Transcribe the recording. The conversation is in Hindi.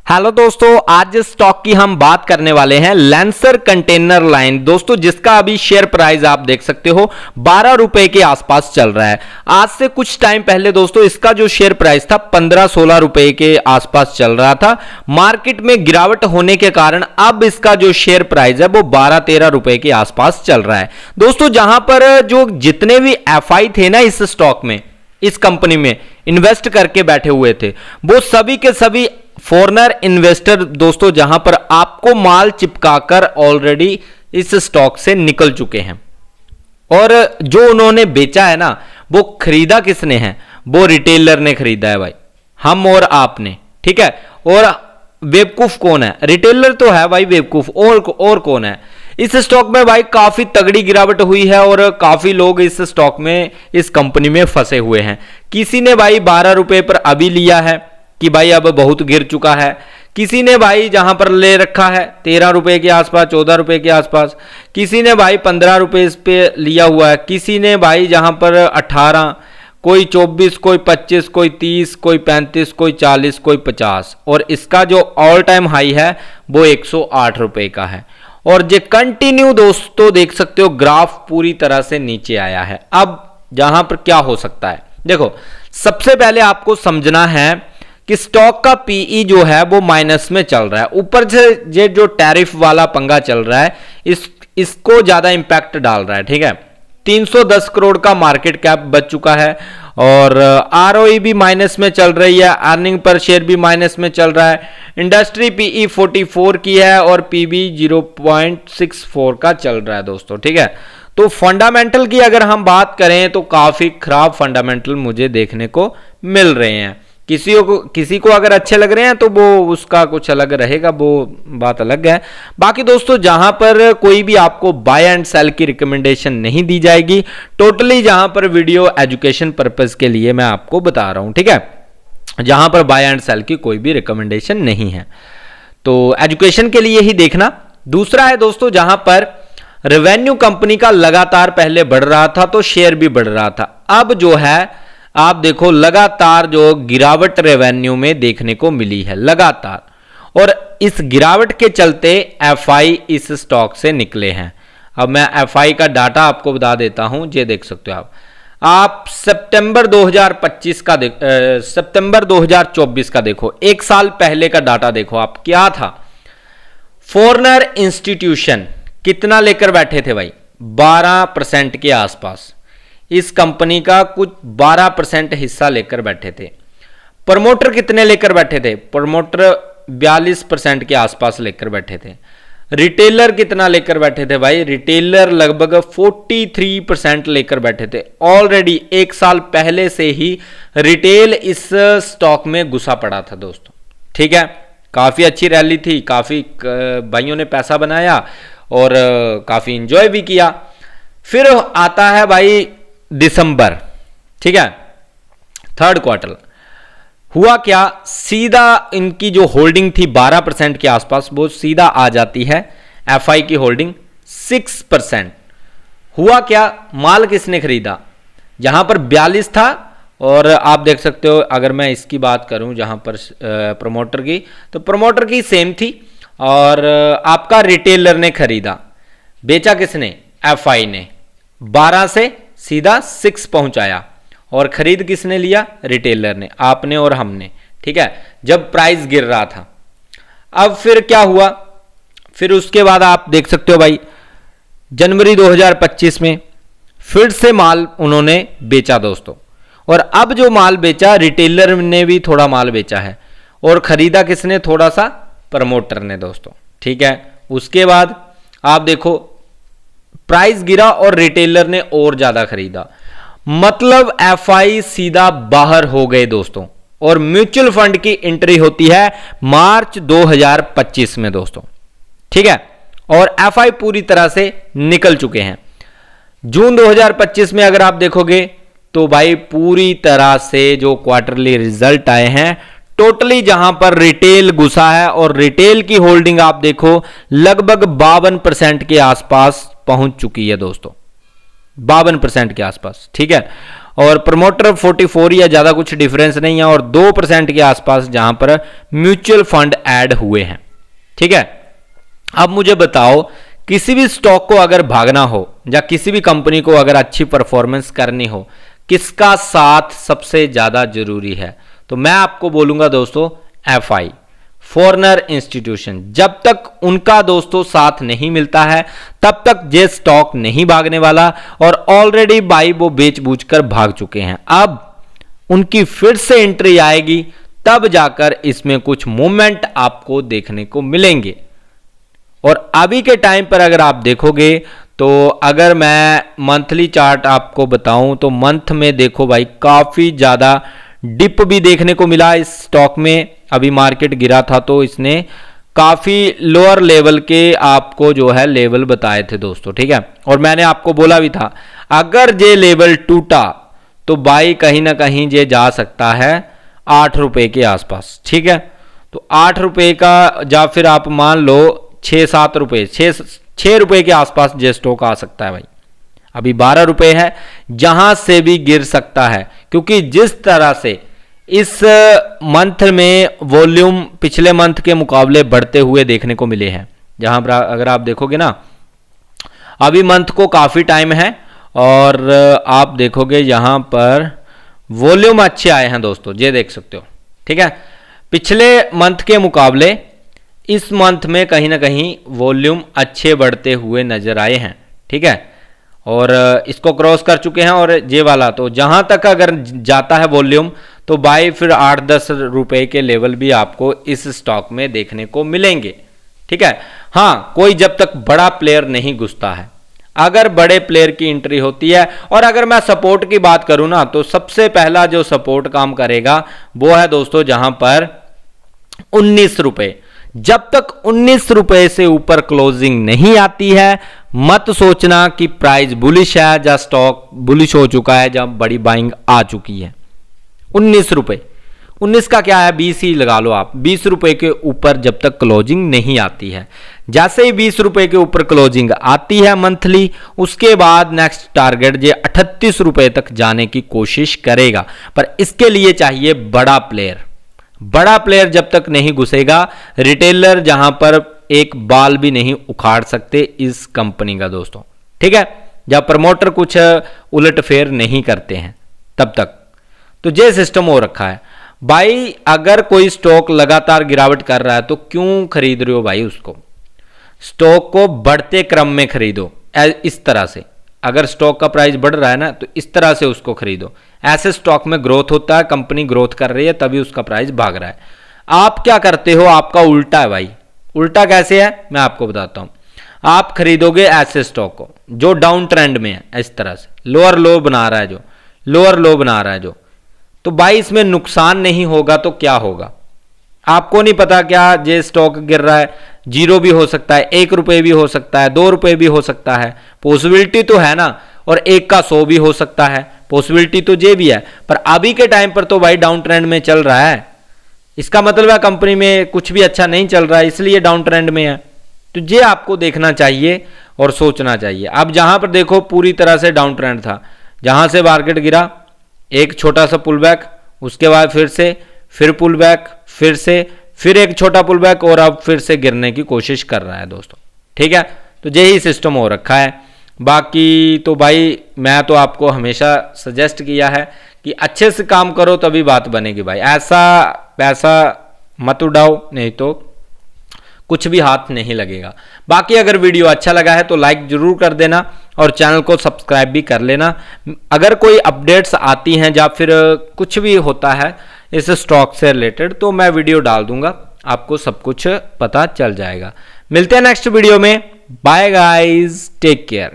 हेलो दोस्तों, आज जिस स्टॉक की हम बात करने वाले हैं लैंसर कंटेनर लाइन दोस्तों, जिसका अभी शेयर प्राइस आप देख सकते हो 12 रुपए के आसपास चल रहा है। आज से कुछ टाइम पहले दोस्तों इसका जो शेयर प्राइस था 15-16 रुपए के आसपास चल रहा था। मार्केट में गिरावट होने के कारण अब इसका जो शेयर प्राइस है वो 12-13 रुपए के आसपास चल रहा है। दोस्तों जहां पर जो जितने भी एफआई थे ना इस स्टॉक में, इस कंपनी में इन्वेस्ट करके बैठे हुए थे, वो सभी के सभी फॉरेनर इन्वेस्टर दोस्तों जहां पर आपको माल चिपकाकर ऑलरेडी इस स्टॉक से निकल चुके हैं। और जो उन्होंने बेचा है ना, वो खरीदा किसने है? वो रिटेलर ने खरीदा है भाई, हम और आपने। ठीक है, और बेवकूफ कौन है? रिटेलर तो है भाई बेवकूफ, और कौन है? इस स्टॉक में भाई काफी तगड़ी गिरावट हुई है और काफी लोग इस स्टॉक में, इस कंपनी में फंसे हुए हैं। किसी ने भाई 12 रुपए पर अभी लिया है कि भाई अब बहुत गिर चुका है, किसी ने भाई जहां पर ले रखा है 13 रुपए के आसपास, 14 रुपए के आसपास, किसी ने भाई 15 रुपए इस पे लिया हुआ है, किसी ने भाई जहां पर 18, कोई 24, कोई 25, कोई 30, कोई 35, कोई 40, कोई 50, और इसका जो ऑल टाइम हाई है वो 108 रुपए का है। और जो कंटिन्यू दोस्तों देख सकते हो ग्राफ पूरी तरह से नीचे आया है। अब जहां पर क्या हो सकता है, देखो सबसे पहले आपको समझना है कि स्टॉक का पीई जो है वो माइनस में चल रहा है। ऊपर से ये जो टैरिफ वाला पंगा चल रहा है इसको ज्यादा इंपैक्ट डाल रहा है। ठीक है, 310 करोड़ का मार्केट कैप बच चुका है और आरओई भी माइनस में चल रही है, अर्निंग पर शेयर भी माइनस में चल रहा है। इंडस्ट्री पीई 44 की है और पीबी 0.64 का चल रहा है दोस्तों। ठीक है, तो फंडामेंटल की अगर हम बात करें तो काफी खराब फंडामेंटल मुझे देखने को मिल रहे हैं। किसी को अगर अच्छे लग रहे हैं तो वो उसका कुछ अलग रहेगा, वो बात अलग है। बाकी दोस्तों जहां पर कोई भी आपको बाय एंड सेल की रिकमेंडेशन नहीं दी जाएगी, टोटली जहां पर वीडियो एजुकेशन पर्पस के लिए मैं आपको बता रहा हूं। ठीक है, जहां पर बाय एंड सेल की कोई भी रिकमेंडेशन नहीं है, तो एजुकेशन के लिए ही देखना। दूसरा है दोस्तों जहां पर रेवेन्यू कंपनी का लगातार पहले बढ़ रहा था तो शेयर भी बढ़ रहा था, अब जो है आप देखो लगातार जो गिरावट रेवेन्यू में देखने को मिली है लगातार, और इस गिरावट के चलते एफआई इस स्टॉक से निकले हैं। अब मैं एफआई का डाटा आपको बता देता हूं, ये देख सकते हो आप सितंबर 2025 का सितंबर 2024 का देखो, एक साल पहले का डाटा देखो आप, क्या था? फॉरेनर इंस्टीट्यूशन कितना लेकर बैठे थे भाई? 12% के आसपास इस कंपनी का कुछ 12% हिस्सा लेकर बैठे थे। प्रमोटर कितने लेकर बैठे थे? प्रमोटर 42% के आसपास लेकर बैठे थे। रिटेलर कितना लेकर बैठे थे भाई? रिटेलर लगभग 43% लेकर बैठे थे। ऑलरेडी एक साल पहले से ही रिटेल इस स्टॉक में घुसा पड़ा था दोस्तों। ठीक है, काफी अच्छी रैली थी, काफी भाइयों ने पैसा बनाया और काफी इंजॉय भी किया। फिर आता है भाई दिसंबर, ठीक है, थर्ड क्वार्टर, हुआ क्या? सीधा इनकी जो होल्डिंग थी 12% के आसपास, वो सीधा आ जाती है एफआई की होल्डिंग 6%। हुआ क्या? माल किसने खरीदा? जहां पर 42 था, और आप देख सकते हो अगर मैं इसकी बात करूं जहां पर प्रमोटर की, तो प्रमोटर की सेम थी और आपका रिटेलर ने खरीदा। बेचा किसने? एफआई ने। 12 से सीधा 6 पहुंचाया, और खरीद किसने लिया? रिटेलर ने, आपने और हमने। ठीक है, जब प्राइस गिर रहा था। अब फिर क्या हुआ? फिर उसके बाद आप देख सकते हो भाई जनवरी 2025 में फिर से माल उन्होंने बेचा दोस्तों, और अब जो माल बेचा रिटेलर ने भी थोड़ा माल बेचा है, और खरीदा किसने? थोड़ा सा प्रमोटर ने दोस्तों। ठीक है, उसके बाद आप देखो प्राइस गिरा और रिटेलर ने और ज्यादा खरीदा, मतलब एफआई सीधा बाहर हो गए दोस्तों। और म्यूचुअल फंड की एंट्री होती है मार्च 2025 में दोस्तों। ठीक है, और एफआई पूरी तरह से निकल चुके हैं। जून 2025 में अगर आप देखोगे तो भाई पूरी तरह से जो क्वार्टरली रिजल्ट आए हैं, टोटली जहां पर रिटेल घुसा है, और रिटेल की होल्डिंग आप देखो लगभग 52% के आसपास पहुंच चुकी है दोस्तों, 52% के आसपास। ठीक है, और प्रमोटर 44 या ज़्यादा कुछ डिफरेंस नहीं है, और 2% के आसपास जहां पर म्यूचुअल फंड ऐड हुए हैं। ठीक है, अब मुझे बताओ किसी भी स्टॉक को अगर भागना हो या किसी भी कंपनी को अगर अच्छी परफॉर्मेंस करनी हो, किसका साथ सबसे ज़्यादा जरूरी है? तो मैं आपको बोलूंगा दोस्तों FI, फॉरेनर इंस्टीट्यूशन। जब तक उनका दोस्तों साथ नहीं मिलता है तब तक ये स्टॉक नहीं भागने वाला, और ऑलरेडी बाई वो बेच बूझ कर भाग चुके हैं। अब उनकी फिर से एंट्री आएगी तब जाकर इसमें कुछ मूवमेंट आपको देखने को मिलेंगे। और अभी के टाइम पर अगर आप देखोगे तो अगर मैं मंथली चार्ट आपको बताऊं तो मंथ में देखो भाई काफी ज्यादा डिप भी देखने को मिला इस स्टॉक में। अभी मार्केट गिरा था तो इसने काफी लोअर लेवल के आपको जो है लेवल बताए थे दोस्तों। ठीक है, और मैंने आपको बोला भी था अगर ये लेवल टूटा तो बाई कहीं ना कहीं ये जा सकता है 8 रुपए के आसपास। ठीक है, तो 8 रुपए का या फिर आप मान लो 6-7 रुपए, 6 रुपए के आसपास ये स्टॉक आ सकता है भाई। अभी 12 रुपए है, जहां से भी गिर सकता है, क्योंकि जिस तरह से इस मंथ में वॉल्यूम पिछले मंथ के मुकाबले बढ़ते हुए देखने को मिले हैं। जहां पर अगर आप देखोगे ना, अभी मंथ को काफी टाइम है और आप देखोगे यहां पर वॉल्यूम अच्छे आए हैं दोस्तों, ये देख सकते हो। ठीक है, पिछले मंथ के मुकाबले इस मंथ में कहीं ना कहीं वॉल्यूम अच्छे बढ़ते हुए नजर आए हैं। ठीक है, और इसको क्रॉस कर चुके हैं, और ये वाला तो जहां तक अगर जाता है वॉल्यूम तो बाई फिर 8-10 रुपए के लेवल भी आपको इस स्टॉक में देखने को मिलेंगे। ठीक है, हाँ कोई जब तक बड़ा प्लेयर नहीं घुसता है, अगर बड़े प्लेयर की एंट्री होती है, और अगर मैं सपोर्ट की बात करूं ना तो सबसे पहला जो सपोर्ट काम करेगा वो है दोस्तों जहां पर 19 रुपए। जब तक 19 रुपए से ऊपर क्लोजिंग नहीं आती है मत सोचना कि प्राइस बुलिश है या स्टॉक बुलिश हो चुका है, जब बड़ी बाइंग आ चुकी है। 19 रुपए, 19 का क्या है 20 ही लगा लो आप। 20 रुपए के ऊपर जब तक क्लोजिंग नहीं आती है, जैसे ही 20 रुपए के ऊपर क्लोजिंग आती है मंथली, उसके बाद नेक्स्ट टारगेट ये 38 रुपए तक जाने की कोशिश करेगा। पर इसके लिए चाहिए बड़ा प्लेयर। बड़ा प्लेयर जब तक नहीं घुसेगा, रिटेलर जहां पर एक बाल भी नहीं उखाड़ सकते इस कंपनी का दोस्तों। ठीक है, जब प्रमोटर कुछ उलटफेर नहीं करते हैं तब तक तो ये सिस्टम हो रखा है भाई। अगर कोई स्टॉक लगातार गिरावट कर रहा है तो क्यों खरीद रहे हो भाई उसको? स्टॉक को बढ़ते क्रम में खरीदो। इस तरह से अगर स्टॉक का प्राइस बढ़ रहा है ना तो इस तरह से उसको खरीदो। ऐसे स्टॉक में ग्रोथ होता है, कंपनी ग्रोथ कर रही है तभी उसका प्राइस भाग रहा है। आप क्या करते हो, आपका उल्टा है भाई। उल्टा कैसे है मैं आपको बताता हूं। आप खरीदोगे ऐसे स्टॉक को जो डाउन ट्रेंड में है, इस तरह से लोअर लो बना रहा है, जो लोअर लो बना रहा है जो, तो भाई इसमें नुकसान नहीं होगा तो क्या होगा आपको नहीं पता। क्या ये स्टॉक गिर रहा है, 0 भी हो सकता है, 1 रुपए भी हो सकता है, 2 रुपए भी हो सकता है, पॉसिबिलिटी तो है ना। और 1 का 100 भी हो सकता है, पॉसिबिलिटी तो ये भी है। पर अभी के टाइम पर तो भाई डाउन ट्रेंड में चल रहा है, इसका मतलब है कंपनी में कुछ भी अच्छा नहीं चल रहा है, इसलिए डाउन ट्रेंड में है। तो ये आपको देखना चाहिए और सोचना चाहिए। अब जहां पर देखो पूरी तरह से डाउन ट्रेंड था, जहां से मार्केट गिरा, एक छोटा सा पुल बैक, उसके बाद फिर पुल बैक, फिर एक छोटा पुल बैक, और अब फिर से गिरने की कोशिश कर रहा है दोस्तों। ठीक है, तो यही सिस्टम हो रखा है। बाकी तो भाई मैं तो आपको हमेशा सजेस्ट किया है कि अच्छे से काम करो तभी बात बनेगी भाई। ऐसा पैसा मत उड़ाओ, नहीं तो कुछ भी हाथ नहीं लगेगा। बाकी अगर वीडियो अच्छा लगा है तो लाइक जरूर कर देना और चैनल को सब्सक्राइब भी कर लेना। अगर कोई अपडेट्स आती हैं या फिर कुछ भी होता है इस स्टॉक से रिलेटेड तो मैं वीडियो डाल दूंगा, आपको सब कुछ पता चल जाएगा। मिलते हैं नेक्स्ट वीडियो में। Bye guys, take care.